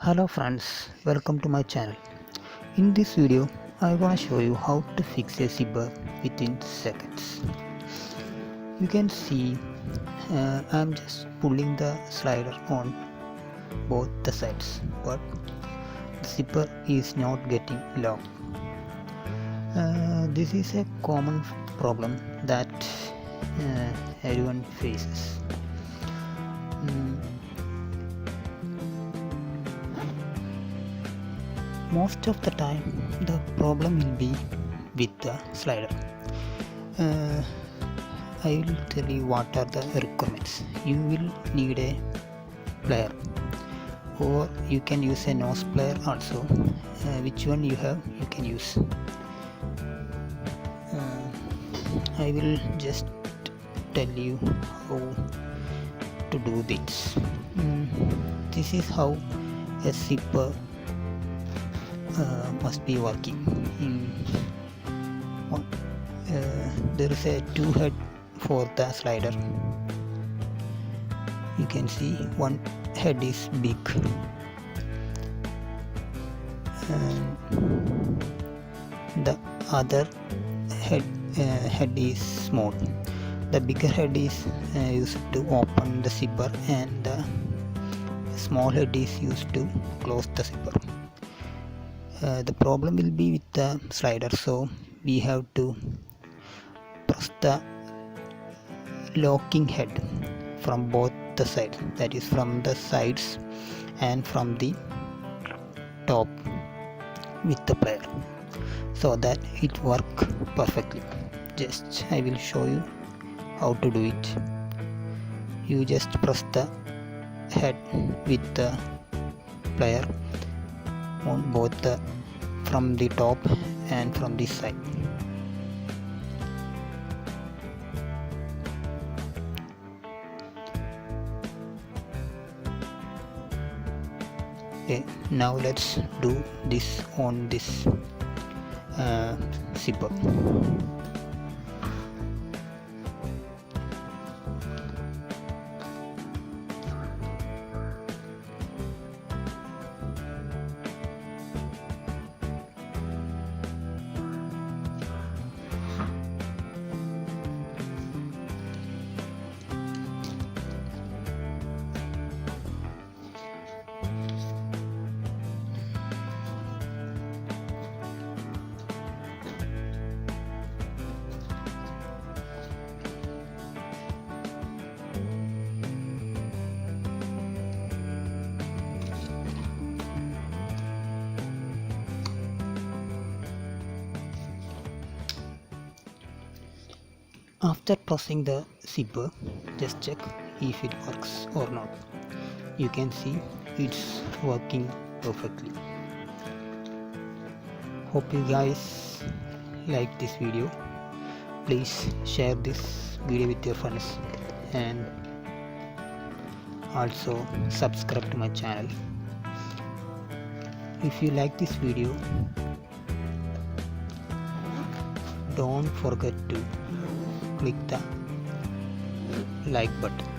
Hello friends, welcome to my channel. In this video I want to show you how to fix a zipper within seconds. You can see I'm just pulling the slider on both the sides, but the zipper is not getting low. This is a common problem that everyone faces. Most of the time the problem will be with the slider. I will tell you what are the requirements. You will need a plier, or you can use a nose plier also. Which one you have, you can use. I will just tell you how to do this. This is how a zipper must be working. There is a two head for the slider. You can see one head is big and the other head is small. The bigger head is used to open the zipper and the small head is used to close the zipper. The problem will be with the slider, so we have to press the locking head from both the sides, that is from the sides and from the top with the plier, so that it work perfectly. Just I will show you how to do it. You just press the head with the plier on both the from the top and from this side. Okay, now let's do this on this zipper. After pressing the zipper, just check if it works or not. You can see it's working perfectly. Hope you guys like this video. Please share this video with your friends and also subscribe to my channel. If you like this video, don't forget to click the like button.